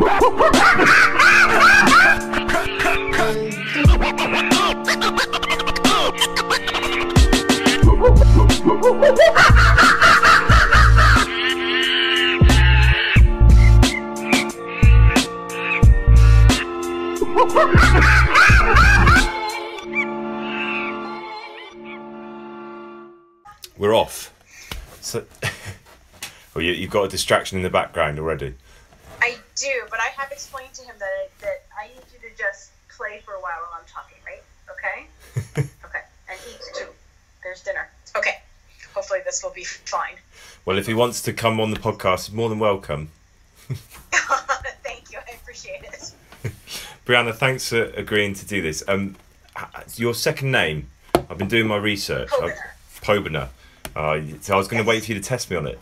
We're off. So, well, you've got a distraction in the background already. I do, but I have explained to him that I need you to just play for a while I'm talking, right? Okay? Okay. And eat too. There's dinner. Okay. Hopefully this will be fine. Well, if he wants to come on the podcast, he's more than welcome. Thank you. I appreciate it. Brianna, thanks for agreeing to do this. Your second name, I've been doing my research. Pobener. So I was going to wait for you to test me on it.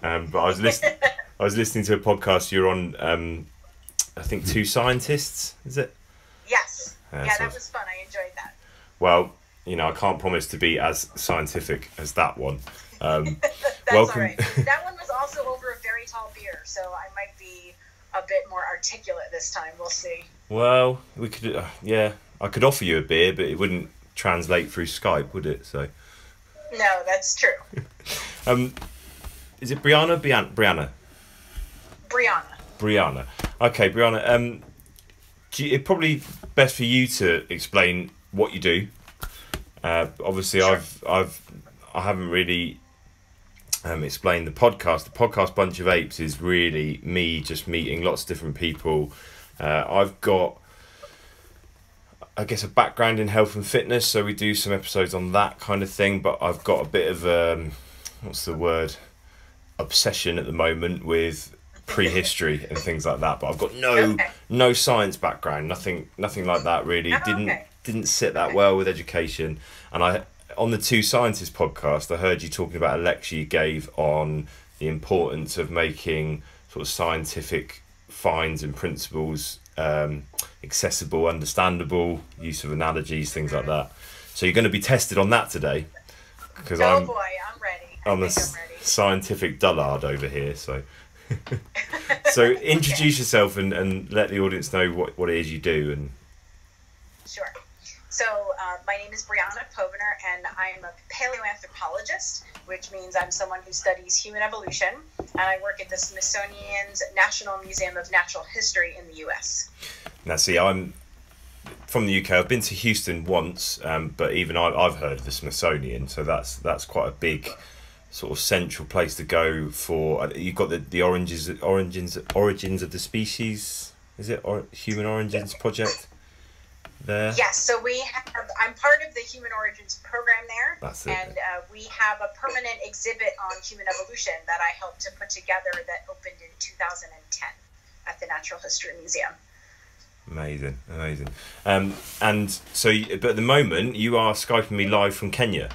But I was listening to a podcast. You're on, I think, Two Scientists, is it? Yes. Yeah, that was fun. I enjoyed that. Well, I can't promise to be as scientific as that one. That's welcome. all right. That one was also over a very tall beer, so I might be a bit more articulate this time. We'll see. Well, we could, I could offer you a beer, but it wouldn't translate through Skype, would it? So. No, that's true. Is it Brianna? Brianna. Brianna. Okay, Brianna. It's probably best for you to explain what you do. Obviously, sure. I haven't really explained the podcast. The podcast Bunch of Apes is really me just meeting lots of different people. I've got, I guess, a background in health and fitness, so we do some episodes on that kind of thing. But I've got a bit of obsession at the moment with prehistory and things like that. But I've got no science background, nothing like that really. Didn't sit that well with education. And on the Two Scientists podcast, I heard you talking about a lecture you gave on the importance of making sort of scientific finds and principles accessible, understandable, use of analogies, things like that. So you're going to be tested on that today, because I'm ready. I'm a scientific dullard over here. So so introduce yourself and let the audience know what it is you do. And sure. So my name is Brianna Pobener, and I'm a paleoanthropologist, which means I'm someone who studies human evolution, and I work at the Smithsonian's National Museum of Natural History in the U.S. Now, see, I'm from the UK. I've been to Houston once, but even I've heard of the Smithsonian, so that's quite a big sort of central place to go for. You've got the origins of the species. Is it Human Origins Project? There. Yes, so I'm part of the Human Origins program there. That's it. And we have a permanent exhibit on human evolution that I helped to put together that opened in 2010 at the Natural History Museum. Amazing. And so, but at the moment, you are Skyping me live from Kenya.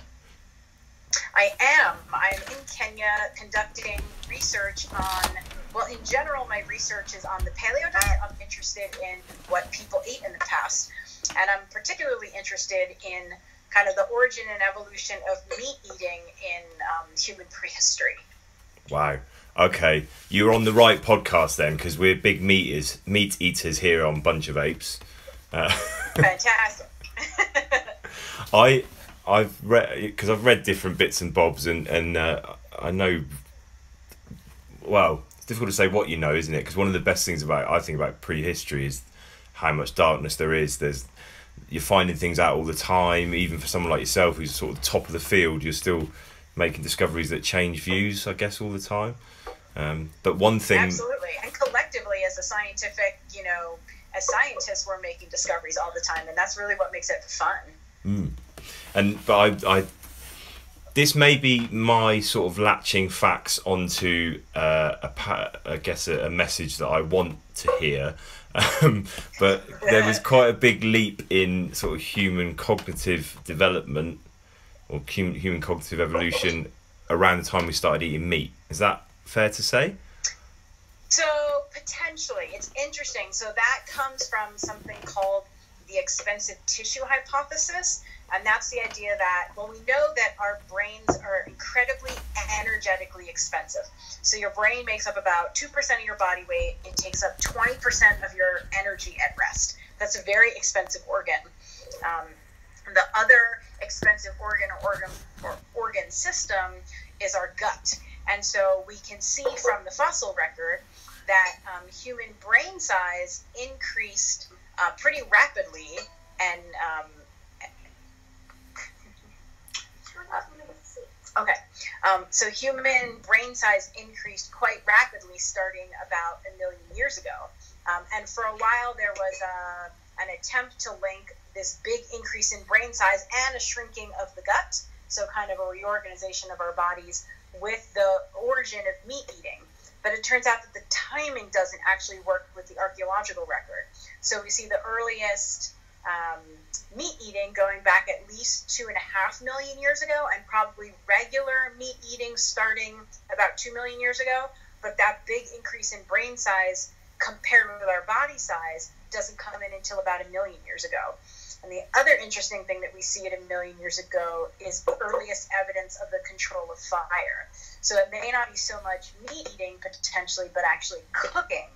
I am. I'm in Kenya conducting research on, well, in general, my research is on the paleo diet. I'm interested in what people ate in the past. And I'm particularly interested in kind of the origin and evolution of meat eating in human prehistory. Wow. Okay. You're on the right podcast then, because we're big meat eaters here on Bunch of Apes. Fantastic. I've read different bits and bobs, and I know, well, it's difficult to say what you know, isn't it? Because one of the best things I think about prehistory is how much darkness there is. You're finding things out all the time. Even for someone like yourself, who's sort of top of the field, you're still making discoveries that change views, I guess, all the time. But one thing, absolutely, and collectively as a scientific, as scientists, we're making discoveries all the time, and that's really what makes it fun. But I this may be my sort of latching facts onto I guess a message that I want to hear. But there was quite a big leap in sort of human cognitive development or human cognitive evolution around the time we started eating meat. Is that fair to say? So potentially, it's interesting. So that comes from something called the expensive tissue hypothesis. And that's the idea that, well, we know that our brains are incredibly energetically expensive. So your brain makes up about 2% of your body weight. It takes up 20% of your energy at rest. That's a very expensive organ. The other expensive organ system is our gut. And so we can see from the fossil record that human brain size increased pretty rapidly, and so human brain size increased quite rapidly starting about 1 million years ago. And for a while there was an attempt to link this big increase in brain size and a shrinking of the gut, so kind of a reorganization of our bodies, with the origin of meat eating. But it turns out that the timing doesn't actually work with the archaeological record. So we see the earliest meat eating going back at least 2.5 million years ago, and probably regular meat eating starting about 2 million years ago. But that big increase in brain size compared with our body size doesn't come in until about 1 million years ago. And the other interesting thing that we see at 1 million years ago is the earliest evidence of the control of fire. So it may not be so much meat eating potentially, but actually cooking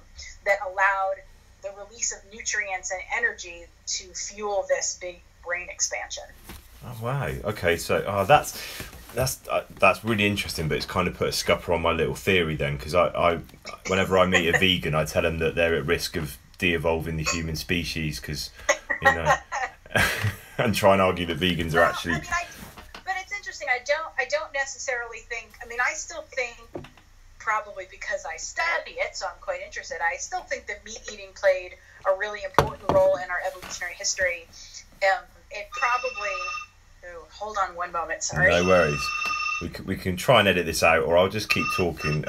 that allowed the release of nutrients and energy to fuel this big brain expansion. Oh wow! Okay, so that's really interesting, but it's kind of put a scupper on my little theory then, because I whenever I meet a vegan, I tell them that they're at risk of de-evolving the human species, because and try and argue that vegans are actually. But it's interesting. I don't necessarily think. I mean, I still think, probably because I study it, so I'm quite interested. I still think that meat eating played a really important role in our evolutionary history. It probably. Oh, hold on one moment. Sorry. No worries. We can try and edit this out, or I'll just keep talking.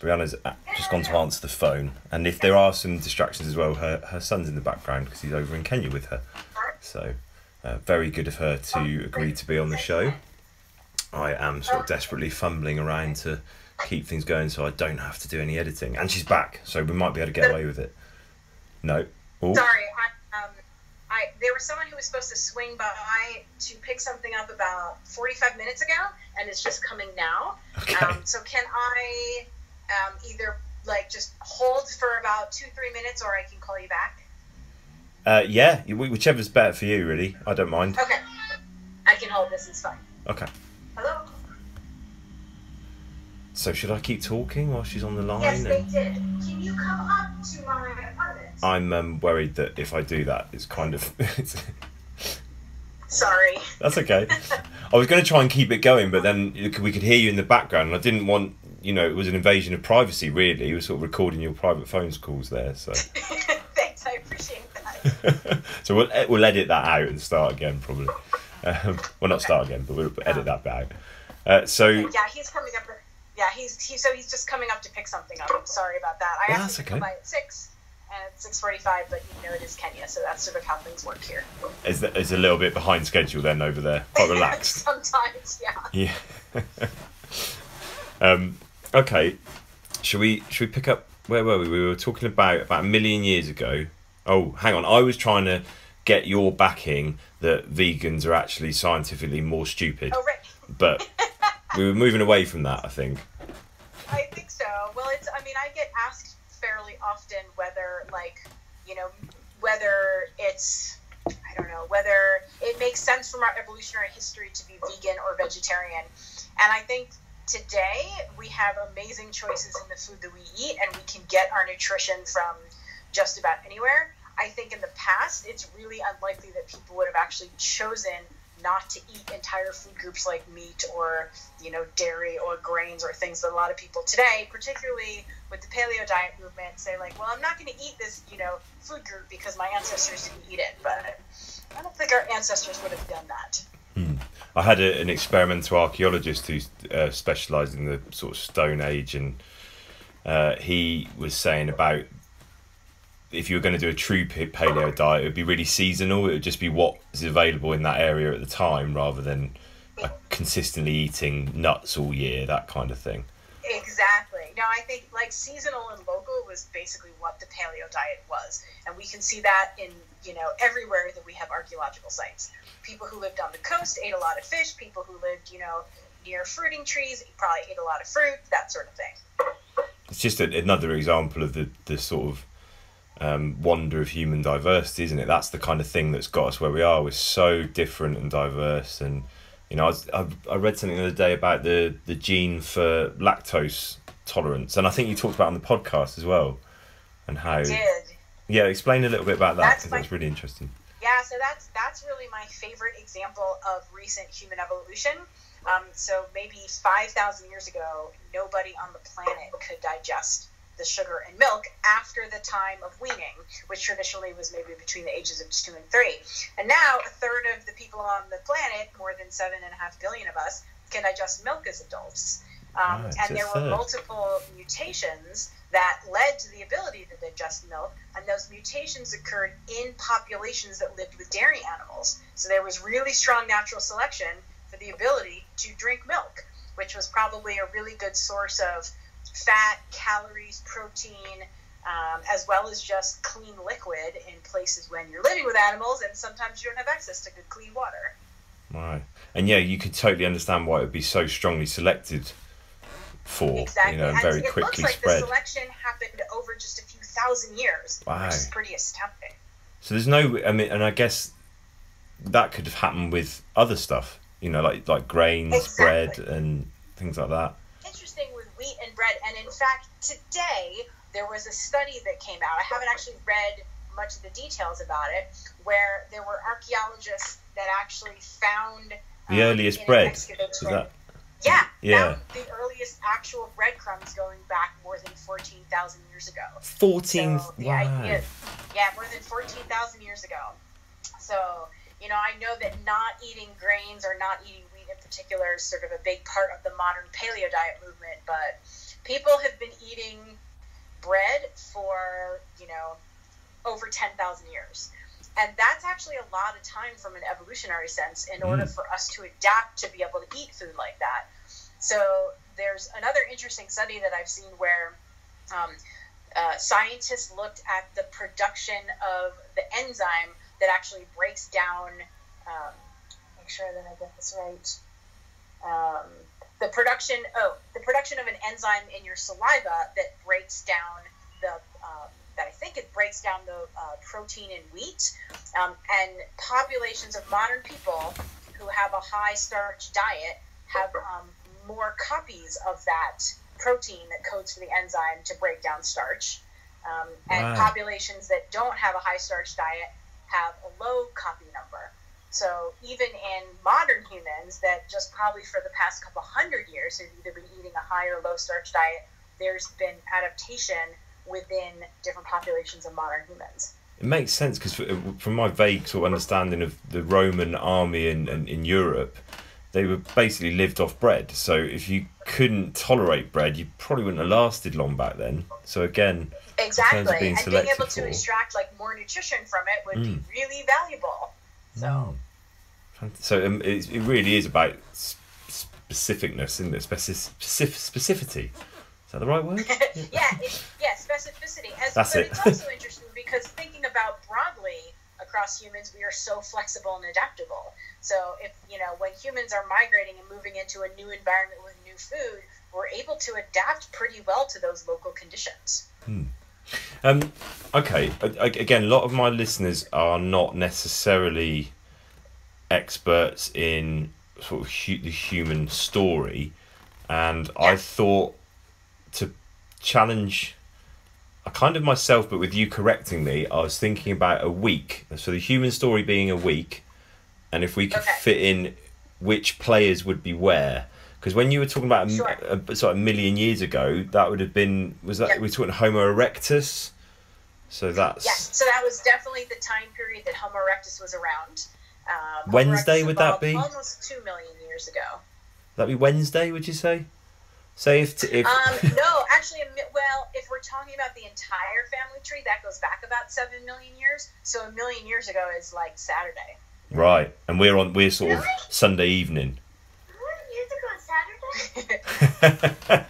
Brianna's just gone to answer the phone, and if there are some distractions as well, her son's in the background because he's over in Kenya with her. So very good of her to agree to be on the show. I am sort of desperately fumbling around to keep things going so I don't have to do any editing. And she's back, so we might be able to get away with it. No. Ooh. Sorry, there was someone who was supposed to swing by to pick something up about 45 minutes ago, and it's just coming now. Okay. So can I either just hold for about 2-3 minutes, or I can call you back? Yeah, whichever's better for you, really. I don't mind. Okay. I can hold this, it's fine. Okay. Hello? So should I keep talking while she's on the line? Yes, they did. Can you come up to my apartment? I'm worried that if I do that, it's kind of... Sorry. That's okay. I was going to try and keep it going, but then we could hear you in the background, and I didn't want... it was an invasion of privacy, really. You were sort of recording your private phone calls there, so... Thanks, I appreciate that. So we'll edit that out and start again, probably. Well, not start again, but we'll edit that bit out. So... Yeah, he's coming up... Yeah, he's just coming up to pick something up. I'm sorry about that. I asked him to come by at 6, and it's 6:45, but it is Kenya, so that's sort of how things work here. It's a little bit behind schedule then over there. Quite relaxed. Sometimes, yeah. Yeah. Okay. Should we pick up? Where were we? We were talking about 1 million years ago. Oh, hang on. I was trying to get your backing that vegans are actually scientifically more stupid. Oh, right. But we were moving away from that, I think. I think so. Well, I get asked fairly often whether whether it makes sense from our evolutionary history to be vegan or vegetarian. And I think today we have amazing choices in the food that we eat, and we can get our nutrition from just about anywhere. I think in the past, it's really unlikely that people would have actually chosen not to eat entire food groups like meat or, dairy or grains or things that a lot of people today, particularly with the paleo diet movement, say well, I'm not going to eat this, food group because my ancestors didn't eat it. But I don't think our ancestors would have done that. I had an experimental archaeologist who specialised in the sort of Stone Age, and he was saying about if you were going to do a true paleo diet, it would be really seasonal. It would just be what is available in that area at the time, rather than consistently eating nuts all year, that kind of thing. Exactly. No, I think like seasonal and local was basically what the paleo diet was. And we can see that in, everywhere that we have archaeological sites. People who lived on the coast ate a lot of fish. People who lived, near fruiting trees probably ate a lot of fruit, that sort of thing. It's just another example of the sort of wonder of human diversity, isn't it? That's the kind of thing that's got us where we are. We're so different and diverse. And I read something the other day about the gene for lactose tolerance, and I think you talked about it on the podcast as well, and how. I did. Yeah, explain a little bit about that, because that's really interesting. Yeah, so that's really my favorite example of recent human evolution. So maybe 5,000 years ago, nobody on the planet could digest the sugar and milk after the time of weaning, which traditionally was maybe between the ages of 2 and 3. And now a third of the people on the planet, more than 7.5 billion of us, can digest milk as adults. And there were multiple mutations that led to the ability to digest milk, and those mutations occurred in populations that lived with dairy animals. So there was really strong natural selection for the ability to drink milk, which was probably a really good source of fat, calories, protein, as well as just clean liquid in places when you're living with animals and sometimes you don't have access to good clean water. Right. And yeah, you could totally understand why it would be so strongly selected for, exactly. And very quickly it looks like spread. The selection happened over just a few thousand years, wow. which is pretty astounding. So there's no, and I guess that could have happened with other stuff, like grains, exactly. bread and things like that. Interesting with wheat and bread, and in fact today there was a study that came out. I haven't actually read much of the details about it, where there were archaeologists that actually found the earliest bread. Found the earliest actual breadcrumbs going back more than 14,000 years ago. 14? So the wow. idea, more than 14,000 years ago. So, I know that not eating grains or not eating wheat in particular is sort of a big part of the modern paleo diet movement, but people have been eating bread for, over 10,000 years. And that's actually a lot of time from an evolutionary sense in order for us to adapt to be able to eat food like that. So there's another interesting study that I've seen where scientists looked at the production of the enzyme that actually breaks down, make sure that I get this right, the production of an enzyme in your saliva that breaks down that I think it breaks down the protein in wheat, and populations of modern people who have a high starch diet have more copies of that protein that codes for the enzyme to break down starch, and populations that don't have a high starch diet have a low copy number. So even in modern humans that just probably for the past couple hundred years have either been eating a high or low starch diet, there's been adaptation within different populations of modern humans. It makes sense, because from my vague sort of understanding of the Roman army in Europe, they were basically lived off bread. So if you couldn't tolerate bread, you probably wouldn't have lasted long back then. So again, exactly, in terms of being and being able to extract more nutrition from it would be really valuable. So, it really is about specificness, isn't it? Specificity. Is that the right word? Specificity. That's it. It's also interesting because thinking about broadly across humans, we are so flexible and adaptable. So if, when humans are migrating and moving into a new environment with new food, we're able to adapt pretty well to those local conditions. Okay. Again, a lot of my listeners are not necessarily experts in sort of the human story, and I thought to challenge kind of myself, but with you correcting me, I was thinking about a week. So the human story being a week, and if we could fit in which players would be where. Because when you were talking about a million years ago, that would have been, we're talking Homo erectus? So that's... Yes, so that was definitely the time period that Homo erectus was around. Wednesday, would that be? Almost 2 million years ago. That'd be Wednesday, would you say? Say if no, actually, well, if we're talking about the entire family tree, that goes back about 7 million years. So 1 million years ago is like Saturday. Right, and we're sort of Sunday evening. 1 million years ago is Saturday?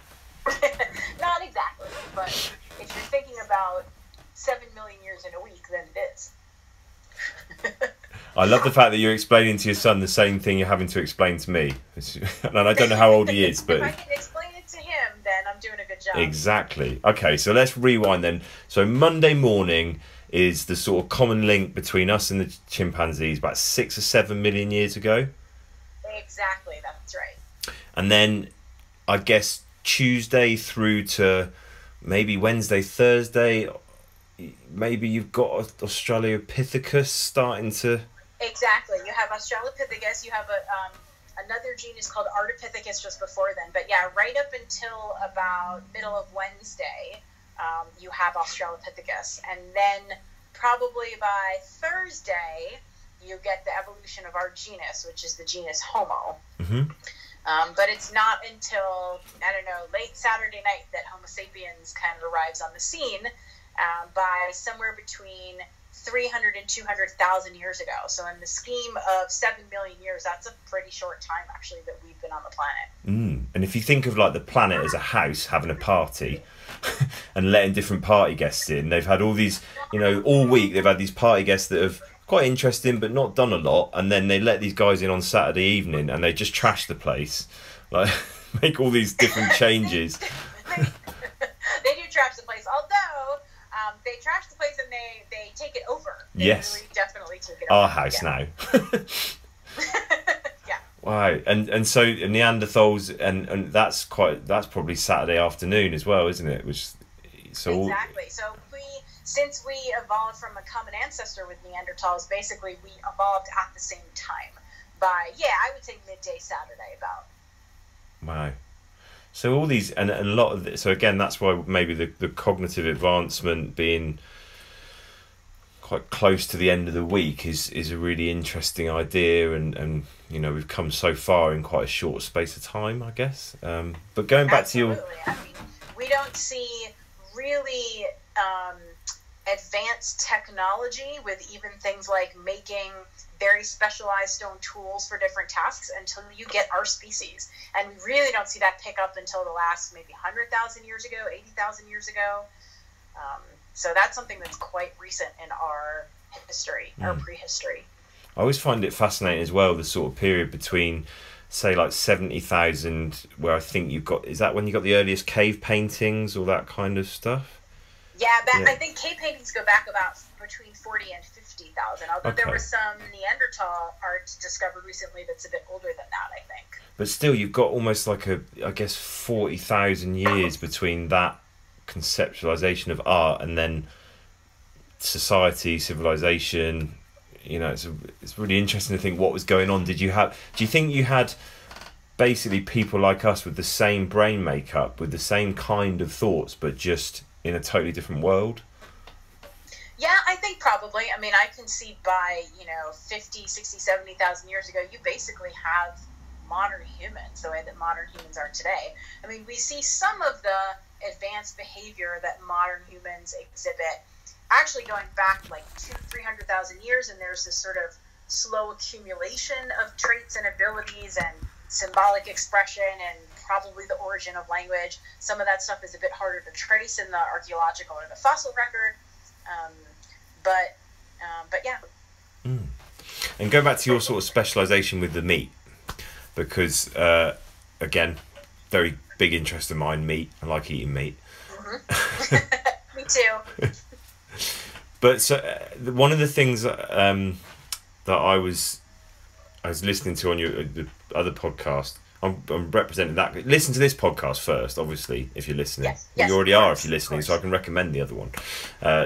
I love the fact that you're explaining to your son the same thing you're having to explain to me. And I don't know how old he is, but if I can explain it to him, then I'm doing a good job. Exactly. Okay, so let's rewind then. So Monday morning is the sort of common link between us and the chimpanzees about 6 or 7 million years ago. Exactly, that's right. And then I guess Tuesday through to maybe Wednesday, Thursday, maybe you've got Australopithecus starting to... Exactly. You have Australopithecus, you have another genus called Ardipithecus just before then. But yeah, right up until about middle of Wednesday, you have Australopithecus. And then probably by Thursday, you get the evolution of our genus, which is the genus Homo. Mm-hmm. But it's not until, I don't know, late Saturday night that Homo sapiens kind of arrives on the scene by somewhere between 300 and 200,000 years ago. So in the scheme of 7 million years, that's a pretty short time, actually, that we've been on the planet. And if you think of like the planet as a house having a party and letting different party guests in, they've had all these, all week they've had these party guests that have quite interesting but not done a lot, and then they let these guys in on Saturday evening and they just trash the place, like make all these different changes. They do trash the place, although they trash the place and they take it over. They yes, really definitely take it our over. house now. Yeah. Wow. And so Neanderthals, and that's probably Saturday afternoon as well, isn't it? Exactly. So since we evolved from a common ancestor with Neanderthals, basically we evolved at the same time by, I would say midday Saturday about. Wow. So all these, and a lot of this, so again, that's why maybe the cognitive advancement being quite close to the end of the week is a really interesting idea, and we've come so far in quite a short space of time, I guess. But going back to your... I mean, we don't see really advanced technology with even things like making very specialized stone tools for different tasks until you get our species. And we really don't see that pick up until the last maybe 100,000 years ago, 80,000 years ago. So that's something that's quite recent in our history, our prehistory. I always find it fascinating as well, the sort of period between, say, like 70,000, where I think is that when you got the earliest cave paintings, all that kind of stuff? Yeah, I think cave paintings go back about between 40 and 50,000, although there was some Neanderthal art discovered recently that's a bit older than that, I think. But still, you've got almost like 40,000 years between that conceptualization of art and then society, civilization. It's really interesting to think what was going on. Do you think you had basically people like us with the same brain makeup, with the same kind of thoughts, but just in a totally different world? Yeah, I think probably. I mean, I can see by, 50, 60, 70,000 years ago, you basically have modern humans, the way that modern humans are today. I mean, we see some of the advanced behavior that modern humans exhibit actually going back like 300,000 years, and there's this sort of slow accumulation of traits and abilities and symbolic expression and probably the origin of language. Some of that stuff is a bit harder to trace in the archaeological or the fossil record, but yeah. And go back to your sort of specialization with the meat, because again, very big interest of mine, meat. I like eating meat. Me too. But so one of the things that I was listening to on the other podcast, I'm representing that. Listen to this podcast first, obviously, if you're listening. Yes, you already are if you're listening, so I can recommend the other one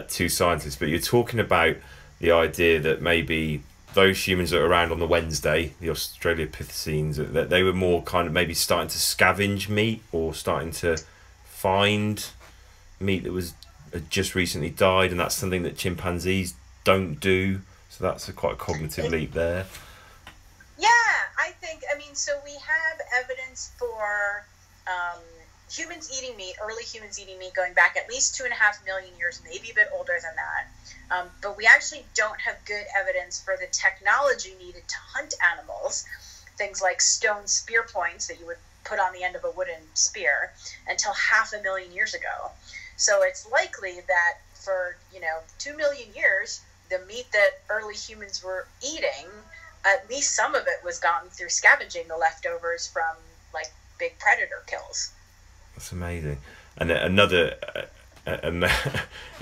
to scientists. But you're talking about the idea that maybe those humans that are around on the Wednesday, the Australopithecines, that they were more kind of maybe starting to scavenge meat or starting to find meat that had just recently died, and that's something that chimpanzees don't do. So that's quite a cognitive leap there. Yeah, so we have evidence for humans eating meat, early humans eating meat, going back at least 2.5 million years, maybe a bit older than that. But we actually don't have good evidence for the technology needed to hunt animals, things like stone spear points that you would put on the end of a wooden spear, until 500,000 years ago. So it's likely that for 2 million years, the meat that early humans were eating, at least some of it was gotten through scavenging the leftovers from like big predator kills. That's amazing. And another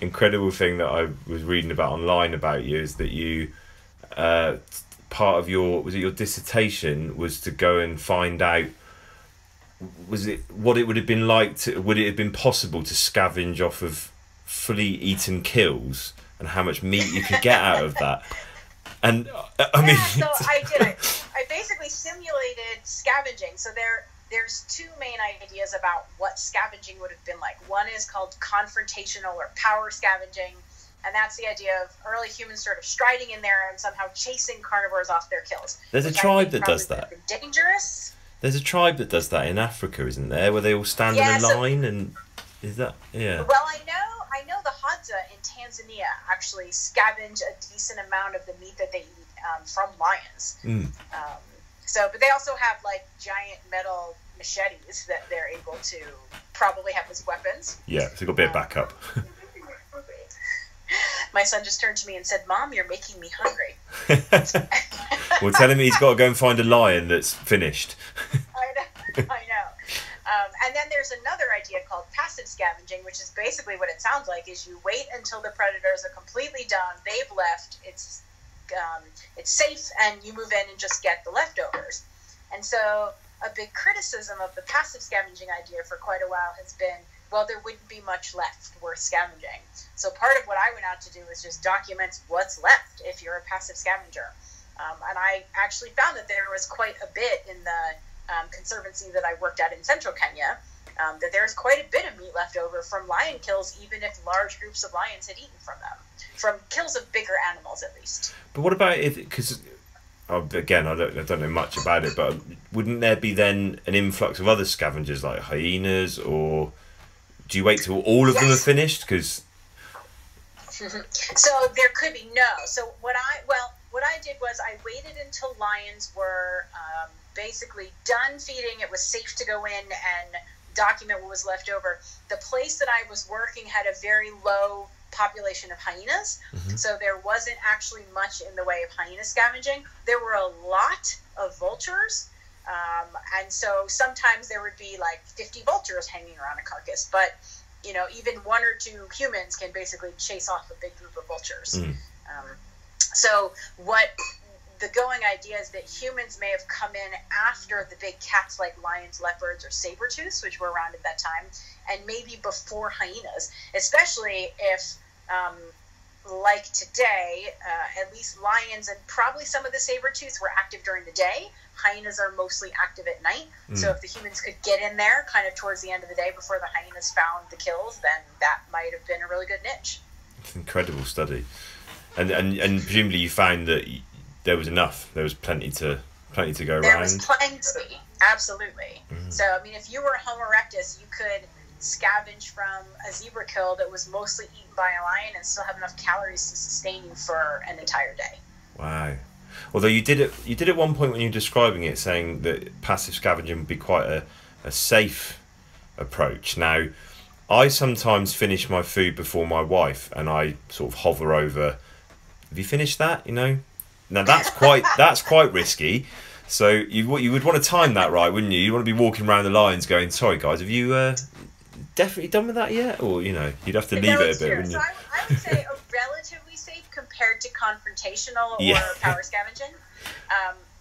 incredible thing that I was reading about online about you is that you part of your dissertation was to go and find out what it would have been like would it have been possible to scavenge off of fully eaten kills and how much meat you could get out of that. And I mean, so I basically simulated scavenging. So there's two main ideas about what scavenging would have been like. One is called confrontational or power scavenging, and that's the idea of early humans sort of striding in there and somehow chasing carnivores off their kills. There's a tribe that does that. Dangerous. There's a tribe that does that in Africa, isn't there? Where they all stand in a line, and is that Well, I know the Hadza in Tanzania actually scavenge a decent amount of the meat that they eat from lions. But they also have like giant metal machetes that they're able to probably have as weapons. Yeah, so you've got a bit of backup. My son just turned to me and said, "Mom, you're making me hungry." Well, tell him he's got to go and find a lion that's finished. I know. And then there's another idea called passive scavenging, which is basically what it sounds like: is you wait until the predators are completely done, they've left, it's safe, and you move in and just get the leftovers. And so a big criticism of the passive scavenging idea for quite a while has been, well, there wouldn't be much left worth scavenging. So part of what I went out to do was just document what's left if you're a passive scavenger. And I actually found that there was quite a bit in the conservancy that I worked at in central Kenya, that there's quite a bit of meat left over from lion kills, even if large groups of lions had eaten from them. From kills of bigger animals, at least. But what about if, because again, I don't know much about it, but wouldn't there be then an influx of other scavengers like hyenas, or do you wait till all of them are finished? Because so there could be So what I did was I waited until lions were basically done feeding. It was safe to go in and document what was left over. The place that I was working had a very low population of hyenas, so there wasn't actually much in the way of hyena scavenging. There were a lot of vultures, and so sometimes there would be like 50 vultures hanging around a carcass, but even one or two humans can basically chase off a big group of vultures. So what the going idea is that humans may have come in after the big cats like lions, leopards, or saber-tooths, which were around at that time, and maybe before hyenas, especially if, like today, at least lions and probably some of the saber-tooths were active during the day. Hyenas are mostly active at night. So if the humans could get in there kind of towards the end of the day before the hyenas found the kills, then that might have been a really good niche. It's an incredible study. And presumably you found that there was enough. There was plenty to go around. There was plenty, absolutely. So, I mean, if you were Homo erectus, you could scavenge from a zebra kill that was mostly eaten by a lion and still have enough calories to sustain you for an entire day. Wow. Although you did at one point when you were describing it, saying that passive scavenging would be quite a safe approach. Now, I sometimes finish my food before my wife, and I sort of hover over. Have you finished that? Now that's quite risky. So you would want to time that right, wouldn't you? You want to be walking around the lines going, "Sorry guys, have you definitely done with that yet?" Or you'd have to leave it a bit, wouldn't you? So I would say a relatively safe compared to confrontational or power scavenging.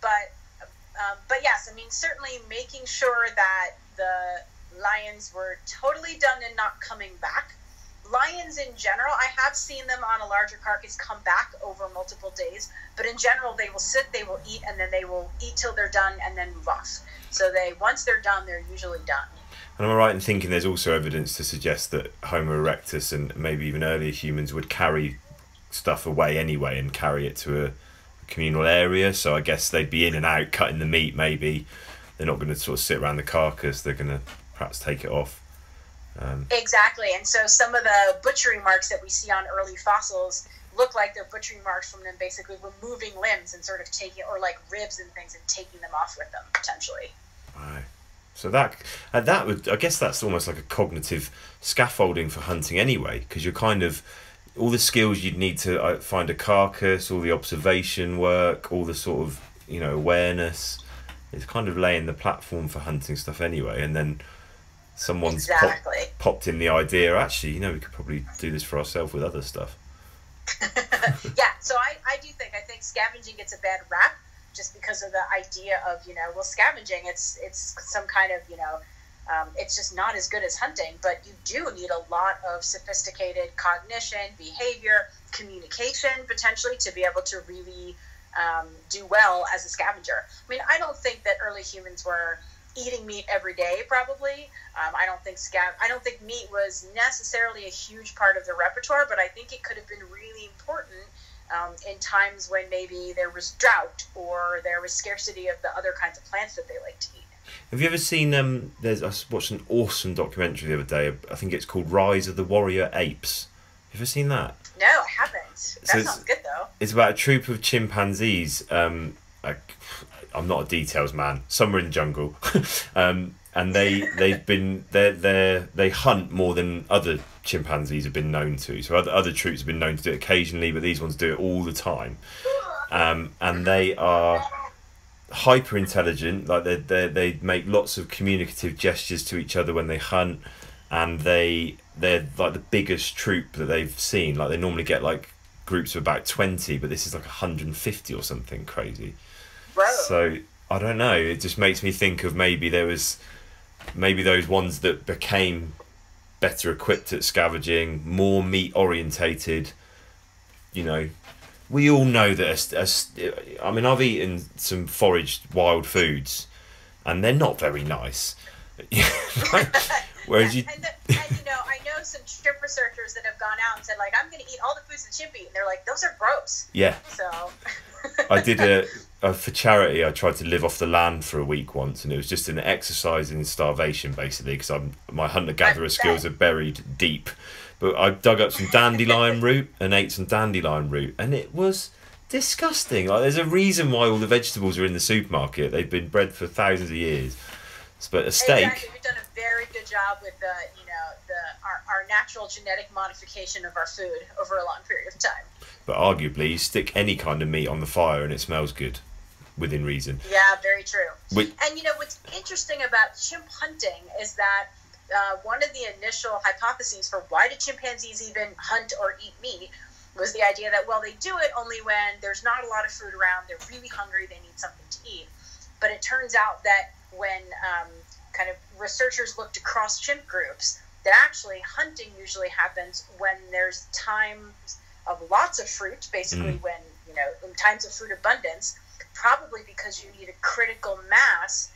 But yes, I mean, certainly making sure that the lions were totally done and not coming back. Lions in general, I have seen them on a larger carcass come back over multiple days, but in general, they will sit, they will eat, and then they will eat till they're done and then move off. So once they're done, they're usually done. And am I right in thinking there's also evidence to suggest that Homo erectus and maybe even earlier humans would carry stuff away anyway and carry it to a communal area? So I guess they'd be in and out cutting the meat. Maybe they're not going to sort of sit around the carcass. They're going to perhaps take it off. Exactly, and so some of the butchery marks that we see on early fossils look like they're butchery marks from them basically removing limbs and sort of taking, or like ribs and things, and taking them off with them potentially. Right. So that would, I guess that's almost like a cognitive scaffolding for hunting anyway, because you're kind of all the skills you'd need to find a carcass, all the observation work, all the sort of, you know, awareness. It's kind of laying the platform for hunting stuff anyway, and then someone's popped in the idea, actually, you know, we could probably do this for ourselves with other stuff. Yeah, so I think scavenging gets a bad rap just because of the idea of, you know, well, scavenging, it's some kind of, you know, it's just not as good as hunting, but you do need a lot of sophisticated cognition, behavior, communication, potentially, to be able to really do well as a scavenger. I mean, I don't think that early humans were eating meat every day, probably. I don't think meat was necessarily a huge part of the repertoire, but I think it could have been really important in times when maybe there was drought or there was scarcity of the other kinds of plants that they like to eat. Have you ever seen, I watched an awesome documentary the other day, I think it's called Rise of the Warrior Apes. Have you ever seen that? No, I haven't. That sounds good, though. It's about a troop of chimpanzees, I'm not a details man, somewhere in the jungle, and they hunt more than other chimpanzees have been known to. So other troops have been known to do it occasionally, but these ones do it all the time, and they are hyper intelligent. Like they make lots of communicative gestures to each other when they hunt, and they're like the biggest troop that they've seen. Like they normally get like groups of about 20, but this is like 150 or something crazy. So I don't know, it just makes me think of maybe those ones that became better equipped at scavenging, more meat orientated. You know, we all know that I mean, I've eaten some foraged wild foods and they're not very nice. Whereas you know, I know some chimp researchers that have gone out and said, like, I'm going to eat all the foods that chimp eat, and they're like, those are gross. Yeah. So I did for charity, I tried to live off the land for a week once, and it was just an exercise in starvation, basically, because my hunter-gatherer skills are buried deep. But I dug up some dandelion root and ate some dandelion root, and it was disgusting. Like, there's a reason why all the vegetables are in the supermarket. They've been bred for thousands of years. But a steak... Exactly. We've done a very good job with our natural genetic modification of our food over a long period of time. But arguably, you stick any kind of meat on the fire and it smells good, within reason. Yeah, very true. And, you know, what's interesting about chimp hunting is that one of the initial hypotheses for why do chimpanzees even hunt or eat meat was the idea that, well, they do it only when there's not a lot of food around, they're really hungry, they need something to eat. But it turns out that when kind of researchers looked across chimp groups, that actually hunting usually happens when there's times of lots of fruit, basically when, you know, in times of fruit abundance, probably because you need a critical mass,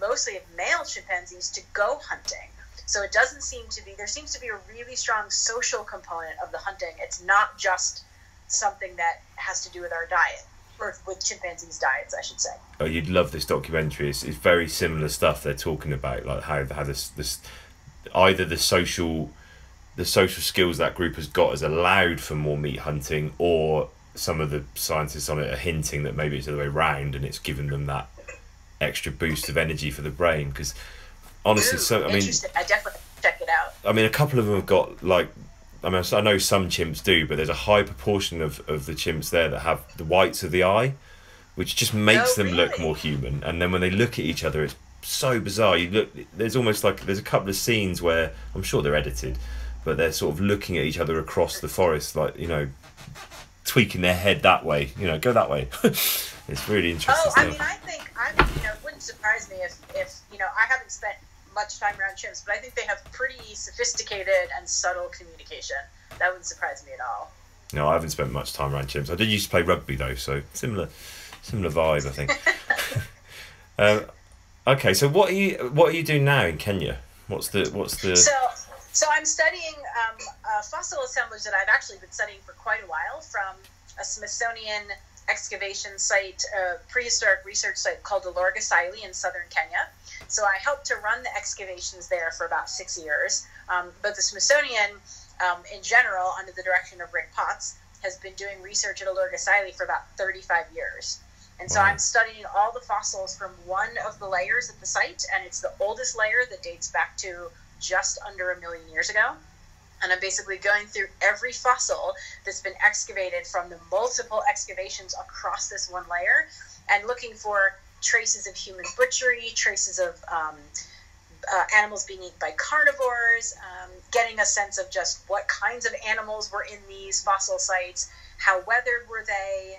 mostly of male chimpanzees, to go hunting. So it doesn't seem to be, there seems to be a really strong social component of the hunting. It's not just something that has to do with our diet, or with chimpanzees' diets, I should say. Oh, you'd love this documentary. It's very similar stuff they're talking about, like how this either the social skills that group has got has allowed for more meat hunting, or some of the scientists on it are hinting that maybe it's the other way round and it's given them that extra boost of energy for the brain. Because honestly, I definitely check it out. I mean, a couple of them have got, like, I mean, I know some chimps do, but there's a high proportion of the chimps there that have the whites of the eye, which just makes them look more human. And then when they look at each other, it's so bizarre. You look, there's almost like, there's a couple of scenes where, I'm sure they're edited, but they're sort of looking at each other across the forest, like, you know, tweaking their head that way, you know, go that way. It's really interesting stuff. I mean, you know, it wouldn't surprise me if, you know, I haven't spent much time around chimps, but I think they have pretty sophisticated and subtle communication. That wouldn't surprise me at all. No, I haven't spent much time around chimps. I did used to play rugby though, so similar vibe, I think. Okay, so what are you doing now in Kenya? What's the So I'm studying fossil assemblage that I've actually been studying for quite a while from a Smithsonian excavation site, a prehistoric research site called Alorgesailie in southern Kenya. So I helped to run the excavations there for about 6 years. But the Smithsonian, in general, under the direction of Rick Potts, has been doing research at Alorgesailie for about 35 years. And so I'm studying all the fossils from one of the layers at the site, and it's the oldest layer that dates back to just under 1 million years ago. And I'm basically going through every fossil that's been excavated from the multiple excavations across this one layer and looking for traces of human butchery, traces of animals being eaten by carnivores, getting a sense of just what kinds of animals were in these fossil sites, how weathered were they.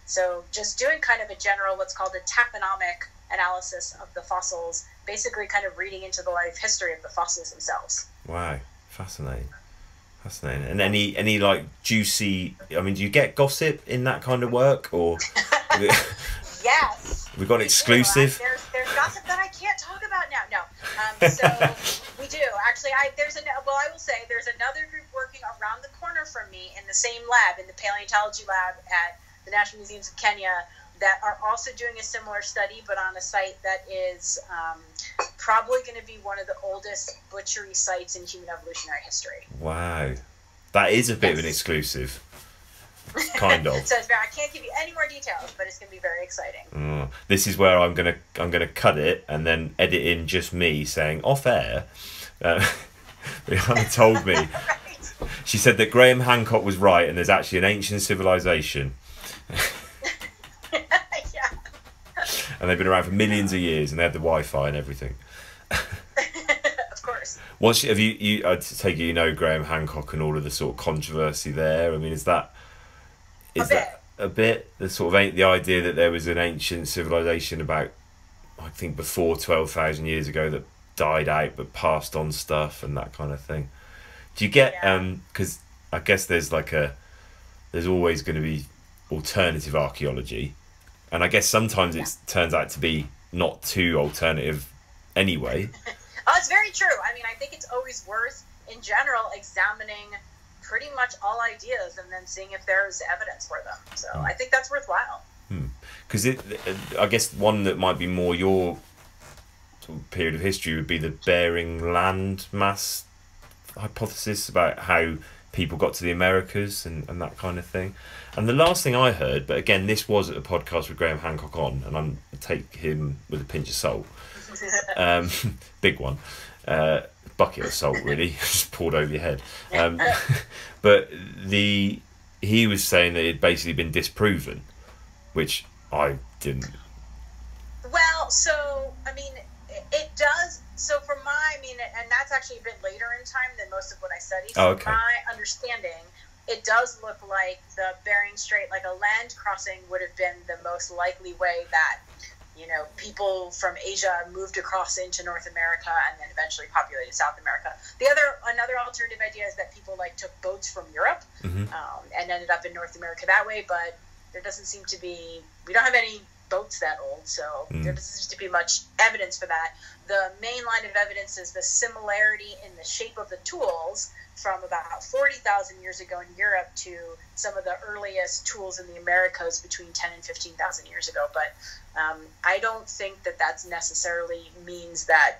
So just doing kind of a general, what's called a taxonomic analysis of the fossils, basically kind of reading into the life history of the fossils themselves. Wow. Fascinating. And any like juicy, I mean, do you get gossip in that kind of work, or yes, we've got an exclusive? There's gossip that I can't talk about now. No, so we do actually. I will say there's another group working around the corner from me in the same lab, in the paleontology lab at the National Museums of Kenya, that are also doing a similar study, but on a site that is probably going to be one of the oldest butchery sites in human evolutionary history. Wow, that is a bit of an exclusive, kind of. So I can't give you any more details, but it's going to be very exciting. This is where I'm gonna cut it and then edit in just me saying off air. Rihanna told me. Right. She said that Graham Hancock was right, and there's actually an ancient civilization. And they've been around for millions of years, and they had the Wi-Fi and everything. Of course. Have you? I take it you know Graham Hancock and all of the sort of controversy there. I mean, is that a bit the sort of the idea that there was an ancient civilization about, I think, before 12,000 years ago that died out but passed on stuff and that kind of thing? Do you get because I guess there's always going to be alternative archaeology. And I guess sometimes it turns out to be not too alternative anyway. Oh, it's very true. I mean, I think it's always worth, in general, examining pretty much all ideas and then seeing if there's evidence for them. So I think that's worthwhile. Because I guess one that might be more your sort of period of history would be the Bering land mass hypothesis about how people got to the Americas and that kind of thing. And the last thing I heard, but again, this was at a podcast with Graham Hancock on, and I take him with a pinch of salt. Big one. Bucket of salt, really, just poured over your head. But he was saying that it had basically been disproven, which I didn't. Well, so, I mean, it does. So and that's actually a bit later in time than most of what I studied. So from my understanding, it does look like the Bering Strait, like a land crossing, would have been the most likely way that, people from Asia moved across into North America and then eventually populated South America. Another alternative idea is that people took boats from Europe and ended up in North America that way, but there doesn't seem to be, we don't have any boats that old, so there doesn't seem to be much evidence for that. The main line of evidence is the similarity in the shape of the tools from about 40,000 years ago in Europe to some of the earliest tools in the Americas between 10 and 15,000 years ago. But I don't think that that's necessarily means that,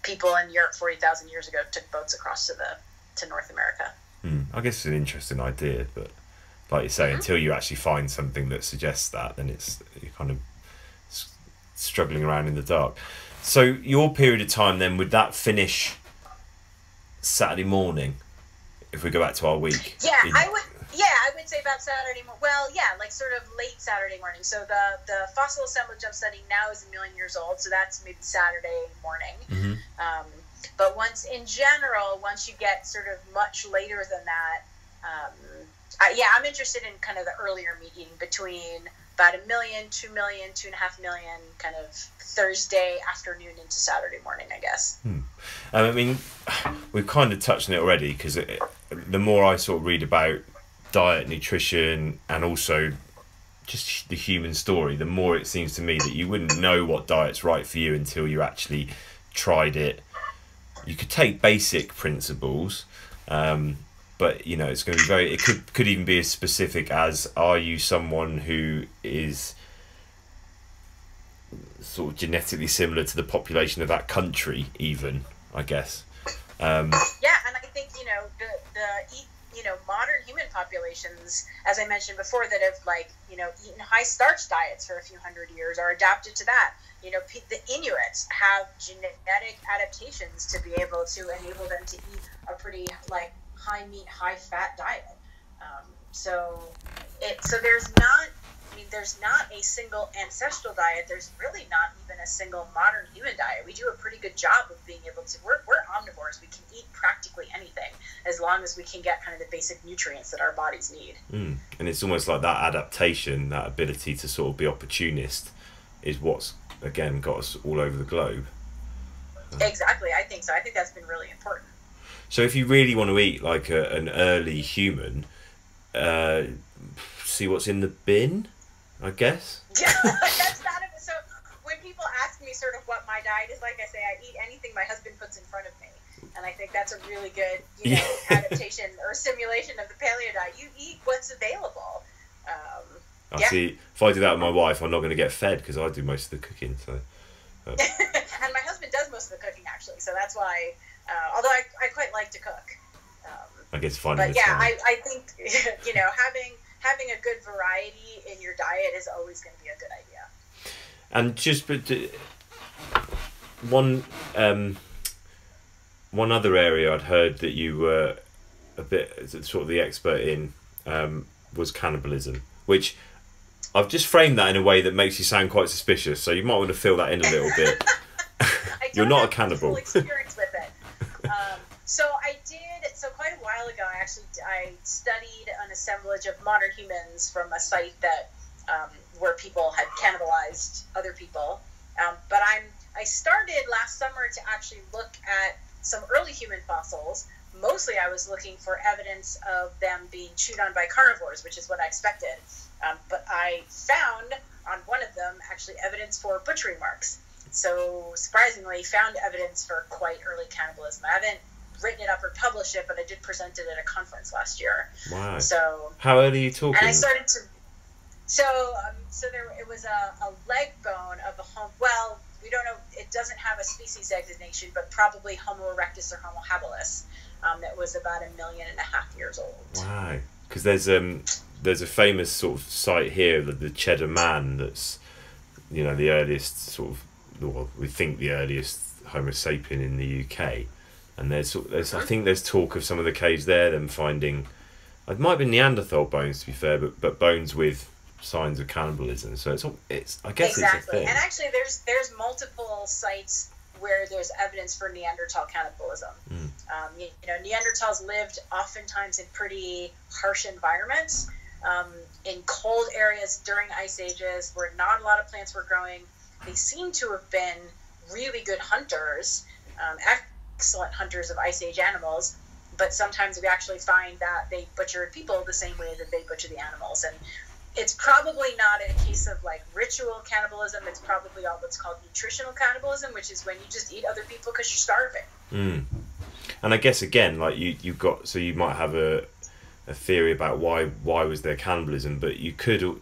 people in Europe 40,000 years ago took boats across to North America. I guess it's an interesting idea, but like you say, until you actually find something that suggests that, then you're kind of struggling around in the dark. So your period of time then, would that finish Saturday morning, if we go back to our week? I would say about Saturday morning. Well, sort of late Saturday morning. So the fossil assemblage I'm studying now is 1 million years old, so that's maybe Saturday morning. But once you get sort of much later than that, I'm interested in kind of the earlier meeting between about 1 million, 2 million, 2.5 million, kind of Thursday afternoon into Saturday morning, I guess. I mean, we've kind of touched on it already, because the more I sort of read about diet, nutrition, and also just the human story, the more it seems to me that you wouldn't know what diet's right for you until you actually tried it. You could take basic principles, but it's going to be it could even be as specific as, are you someone who is sort of genetically similar to the population of that country, even, I guess. And I think the modern human populations, as I mentioned before, that have eaten high starch diets for a few hundred years are adapted to that. The Inuits have genetic adaptations to be able to enable them to eat a pretty high meat, high fat diet. So there's not a single ancestral diet. There's really not even a single modern human diet. We do a pretty good job of being able to. We're omnivores. We can eat practically anything as long as we can get kind of the basic nutrients that our bodies need. And it's almost like that adaptation, that ability to sort of be opportunist, is what's again got us all over the globe. Exactly, I think so. I think that's been really important. So if you really want to eat like an early human, see what's in the bin, I guess. Yeah, that's not it. So when people ask me sort of what my diet is like, I say I eat anything my husband puts in front of me. And I think that's a really good, adaptation or simulation of the paleo diet. You eat what's available. See, if I do that with my wife, I'm not going to get fed because I do most of the cooking. So. And my husband does most of the cooking, actually. So that's why, although I quite like to cook. I guess finding But yeah, I think, having a good variety in your diet is always going to be a good idea. And just one other area I'd heard that you were a bit sort of the expert in was cannibalism, which I've just framed that in a way that makes you sound quite suspicious. So you might want to fill that in a little bit. You're not a cannibal. Experience with it. So quite a while ago, I studied an assemblage of modern humans from a site that where people had cannibalized other people. But I started last summer to actually look at some early human fossils. Mostly I was looking for evidence of them being chewed on by carnivores, which is what I expected. But I found on one of them actually evidence for butchery marks. So surprisingly, found evidence for quite early cannibalism. I haven't written it up or published it, but I did present it at a conference last year. Wow. So how early are you talking? And I started to. It was a leg bone of a well, we don't know. It doesn't have a species designation, but probably Homo erectus or Homo habilis. That was about 1.5 million years old. Wow. Because there's a famous sort of site here, the Cheddar Man, that's the earliest sort of, well, we think the earliest Homo sapien in the UK. And there's I think there's talk of some of the caves there, them finding, it might be Neanderthal bones to be fair, but bones with signs of cannibalism. So it's I guess exactly. It's a thing. And actually, there's multiple sites where there's evidence for Neanderthal cannibalism. Neanderthals lived oftentimes in pretty harsh environments, in cold areas during ice ages where not a lot of plants were growing. They seem to have been really good hunters, excellent hunters of ice age animals, but sometimes we actually find that they butchered people the same way that they butcher the animals. And it's probably not a case of like ritual cannibalism. It's probably all what's called nutritional cannibalism, which is when you just eat other people because you're starving. And I guess again, like you've got, so you might have a theory about why was there cannibalism, but you could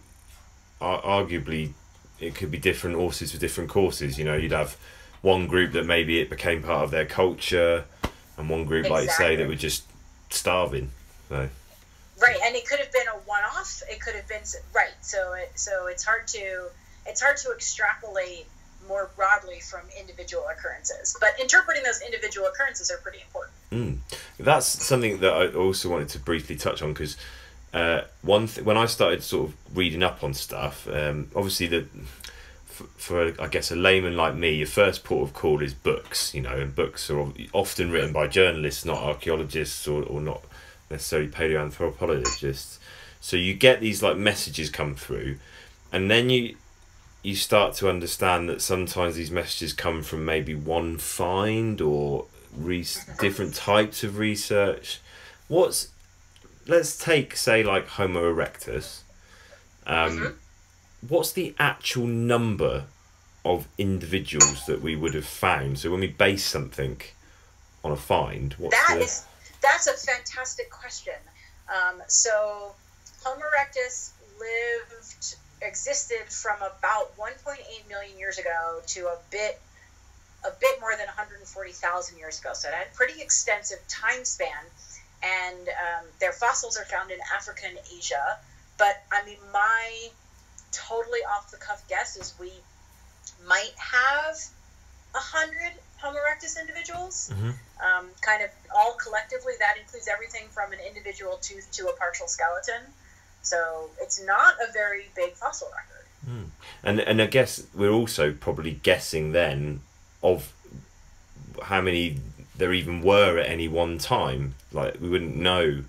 arguably, it could be different horses for different courses. You'd have one group that maybe it became part of their culture, and one group, like you say, that were just starving. So. Right, and it could have been a one-off. It could have been right. So it's hard to extrapolate more broadly from individual occurrences. But interpreting those individual occurrences are pretty important. That's something that I also wanted to briefly touch on, because when I started sort of reading up on stuff, obviously for I guess a layman like me, your first port of call is books. And books are often written by journalists, not archaeologists or not necessarily paleoanthropologists. So you get these like messages come through, and then you start to understand that sometimes these messages come from maybe one find or different types of research. Let's take, say, like Homo erectus. What's the actual number of individuals that we would have found? So when we base something on a find, that's a fantastic question. So Homo erectus existed from about 1.8 million years ago to a bit more than 140,000 years ago. So it had a pretty extensive time span. and their fossils are found in Africa and Asia. But I mean, my totally off the cuff guess is we might have 100 Homo erectus individuals, kind of all collectively. That includes everything from an individual tooth to a partial skeleton. So it's not a very big fossil record. And I guess we're also probably guessing then of how many there even were at any one time. Like, we wouldn't know.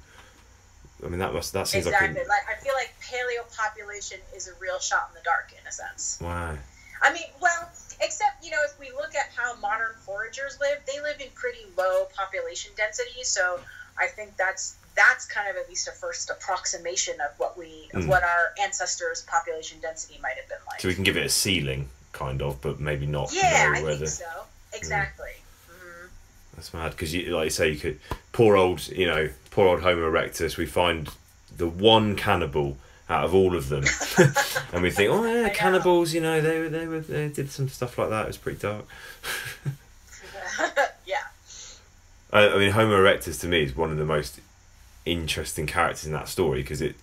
I mean, that seems exactly. Like I feel like paleo population is a real shot in the dark in a sense. Wow. I mean, well, except, you know, if we look at how modern foragers live, they live in pretty low population density. So I think that's kind of at least a first approximation of what our ancestors' population density might have been like. So we can give it a ceiling, kind of, but maybe not. Yeah, I think so. Exactly. That's mad, because like you say, you could poor old Homo erectus. We find the one cannibal out of all of them, and we think, oh yeah, cannibals. You know, they did some stuff like that. It was pretty dark. Yeah. I mean, Homo erectus to me is one of the most interesting characters in that story, because it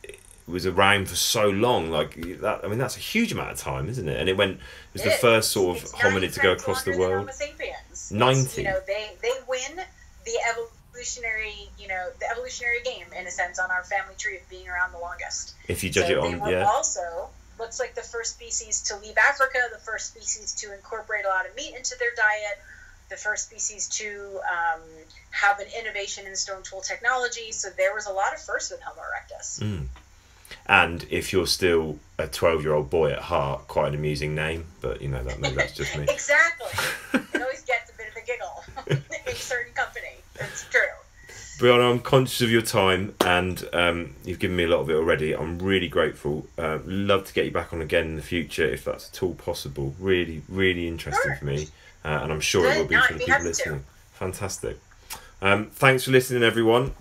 was around for so long. Like that. I mean, that's a huge amount of time, isn't it? And it was the first sort of hominid to go across the world. 90. You know, they win the evolutionary game in a sense on our family tree of being around the longest. If you judge it on, they were also looks like the first species to leave Africa, the first species to incorporate a lot of meat into their diet, the first species to have an innovation in stone tool technology. So there was a lot of firsts with Homo erectus. And if you're still a 12-year-old boy at heart, quite an amusing name, but you know, maybe that's just me. Exactly. It always gets a bit of a giggle in certain company. It's true. Brianna, I'm conscious of your time, and you've given me a lot of it already. I'm really grateful. Love to get you back on again in the future, if that's at all possible. Really, really interesting for me, and I'm sure it will be for the people listening. Fantastic. Thanks for listening, everyone.